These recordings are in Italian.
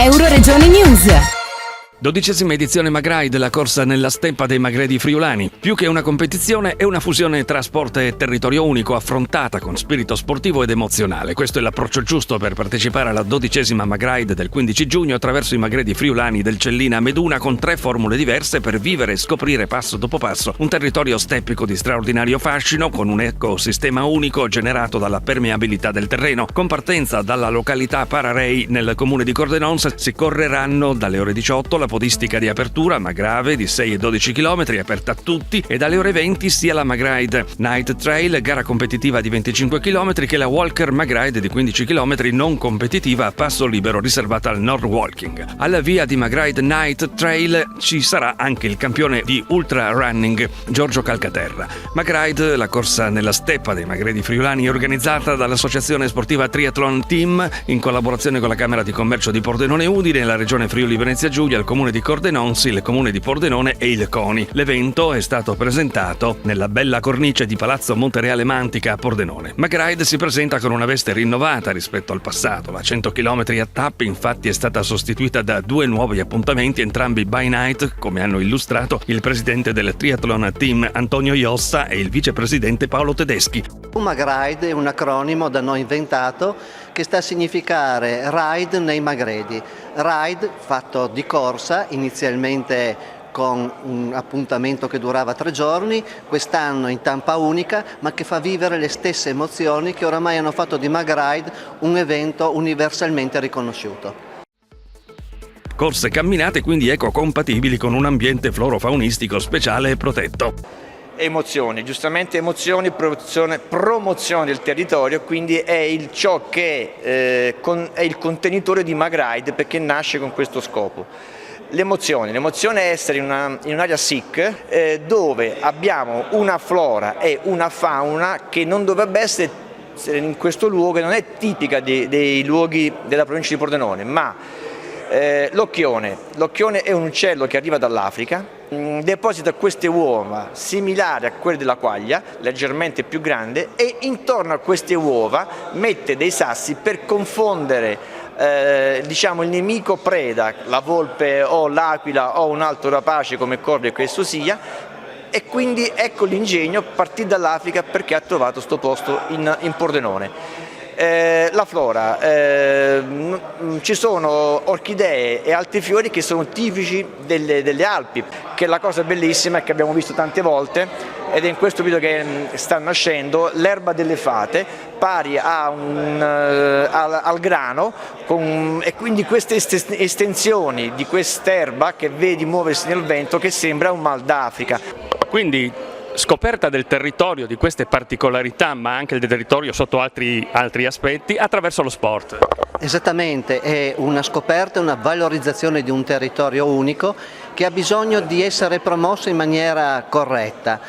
Euroregione News. 12ª edizione Magride, la corsa nella steppa dei Magredi friulani. Più che una competizione è una fusione tra sport e territorio unico, affrontata con spirito sportivo ed emozionale. Questo è l'approccio giusto per partecipare alla 12ª Magride del 15 giugno attraverso i Magredi friulani del Cellina a Meduna, con 3 formule diverse per vivere e scoprire passo dopo passo un territorio steppico di straordinario fascino, con un ecosistema unico generato dalla permeabilità del terreno. Con partenza dalla località Pararei nel comune di Cordenons si correranno dalle ore 18 la podistica di apertura Magrave di 6 e 12 km aperta a tutti, e dalle ore 20 sia la Magride Night Trail, gara competitiva di 25 km, che la Walker Magride di 15 km non competitiva a passo libero riservata al North Walking. Alla via di Magride Night Trail ci sarà anche il campione di ultra running Giorgio Calcaterra. Magride, la corsa nella steppa dei Magredi friulani, organizzata dall'Associazione Sportiva Triathlon Team in collaborazione con la Camera di Commercio di Pordenone Udine, la Regione Friuli Venezia Giulia, il Comune di Cordenons, il Comune di Pordenone e il CONI. L'evento è stato presentato nella bella cornice di Palazzo Montereale Mantica a Pordenone. Magride si presenta con una veste rinnovata rispetto al passato. La 100 km a tappe infatti è stata sostituita da 2 nuovi appuntamenti, entrambi by night, come hanno illustrato il presidente del Triathlon Team Antonio Iossa e il vicepresidente Paolo Tedeschi. Magride è un acronimo da noi inventato che sta a significare Ride nei Magredi. Ride fatto di corsa, inizialmente con un appuntamento che durava 3 giorni, quest'anno in tampa unica, ma che fa vivere le stesse emozioni che oramai hanno fatto di Magride un evento universalmente riconosciuto. Corse e camminate quindi ecocompatibili con un ambiente florofaunistico speciale e protetto. Emozioni, giustamente emozioni, promozione del territorio, quindi è ciò che è il contenitore di Magride, perché nasce con questo scopo. L'emozione è essere in un'area SIC dove abbiamo una flora e una fauna che non dovrebbe essere in questo luogo, che non è tipica dei luoghi della provincia di Pordenone, ma l'occhione è un uccello che arriva dall'Africa, deposita queste uova similari a quelle della quaglia, leggermente più grande, e intorno a queste uova mette dei sassi per confondere il nemico preda, la volpe o l'aquila o un altro rapace come corvi questo sia, e quindi ecco l'ingegno partire dall'Africa perché ha trovato questo posto in Pordenone. La flora, ci sono orchidee e altri fiori che sono tipici delle Alpi, che la cosa bellissima è che abbiamo visto tante volte, ed è in questo video che sta nascendo, l'erba delle fate pari al grano, e quindi queste estensioni di quest'erba che vedi muoversi nel vento, che sembra un mal d'Africa. Quindi scoperta del territorio, di queste particolarità, ma anche del territorio sotto altri aspetti, attraverso lo sport. Esattamente, è una scoperta, una valorizzazione di un territorio unico che ha bisogno di essere promosso in maniera corretta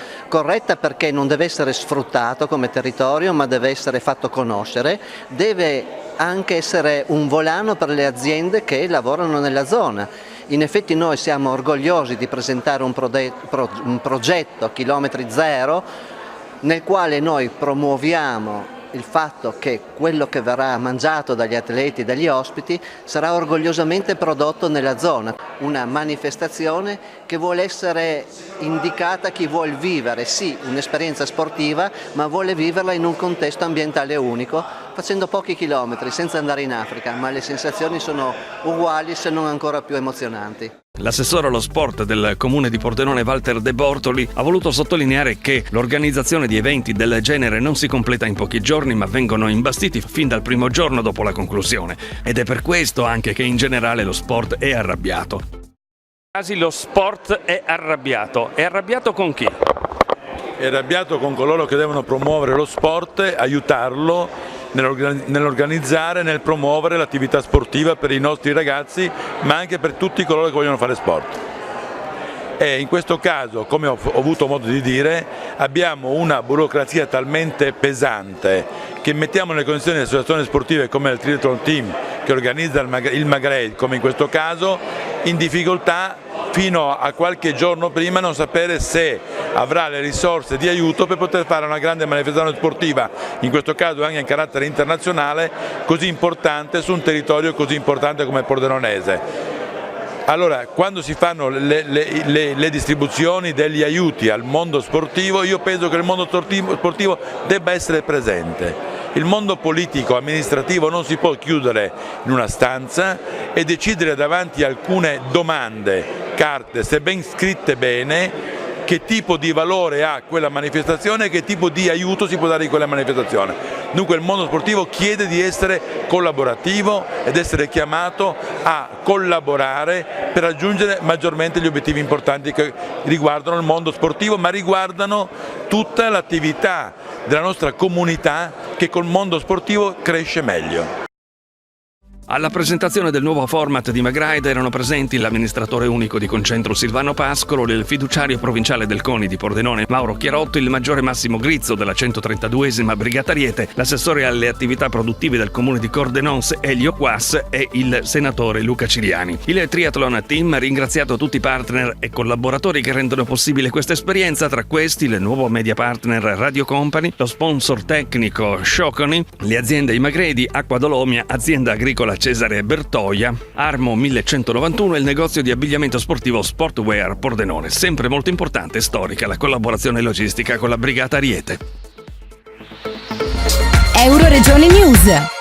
perché non deve essere sfruttato come territorio, ma deve essere fatto conoscere, deve anche essere un volano per le aziende che lavorano nella zona. In effetti noi siamo orgogliosi di presentare un progetto Chilometri Zero, nel quale noi promuoviamo il fatto che quello che verrà mangiato dagli atleti e dagli ospiti sarà orgogliosamente prodotto nella zona. Una manifestazione che vuole essere indicata a chi vuole vivere, sì, un'esperienza sportiva, ma vuole viverla in un contesto ambientale unico, facendo pochi chilometri, senza andare in Africa, ma le sensazioni sono uguali, se non ancora più emozionanti. L'assessore allo sport del comune di Pordenone, Walter De Bortoli, ha voluto sottolineare che l'organizzazione di eventi del genere non si completa in pochi giorni, ma vengono imbastiti fin dal primo giorno dopo la conclusione, ed è per questo anche che in generale lo sport è arrabbiato. Lo sport è arrabbiato con chi? È arrabbiato con coloro che devono promuovere lo sport, aiutarlo nell'organizzare, nel promuovere l'attività sportiva per i nostri ragazzi, ma anche per tutti coloro che vogliono fare sport. E in questo caso, come ho avuto modo di dire, abbiamo una burocrazia talmente pesante che mettiamo nelle condizioni le associazioni sportive come il Triathlon Team, che organizza il Magride, come in questo caso, in difficoltà fino a qualche giorno prima non sapere se avrà le risorse di aiuto per poter fare una grande manifestazione sportiva, in questo caso anche in carattere internazionale, così importante su un territorio così importante come il Pordenonese. Allora, quando si fanno le distribuzioni degli aiuti al mondo sportivo, io penso che il mondo sportivo debba essere presente. Il mondo politico, amministrativo non si può chiudere in una stanza e decidere davanti a alcune domande, carte, se ben scritte bene, che tipo di valore ha quella manifestazione e che tipo di aiuto si può dare in quella manifestazione. Dunque il mondo sportivo chiede di essere collaborativo ed essere chiamato a collaborare per raggiungere maggiormente gli obiettivi importanti che riguardano il mondo sportivo, ma riguardano tutta l'attività della nostra comunità che col mondo sportivo cresce meglio. Alla presentazione del nuovo format di Magride erano presenti l'amministratore unico di Concentro Silvano Pascolo, il fiduciario provinciale del CONI di Pordenone Mauro Chiarotto, il maggiore Massimo Grizzo della 132esima Brigata Ariete, l'assessore alle attività produttive del comune di Cordenons Elio Quas e il senatore Luca Ciriani. Il Triathlon Team ha ringraziato tutti i partner e collaboratori che rendono possibile questa esperienza, tra questi il nuovo media partner Radio Company, lo sponsor tecnico Scioconi, le aziende Imagredi, Acqua Dolomia, azienda agricola Cesare Bertoia, Armo 1191 e il negozio di abbigliamento sportivo Sportwear Pordenone. Sempre molto importante e storica la collaborazione logistica con la Brigata Ariete. Euroregione News.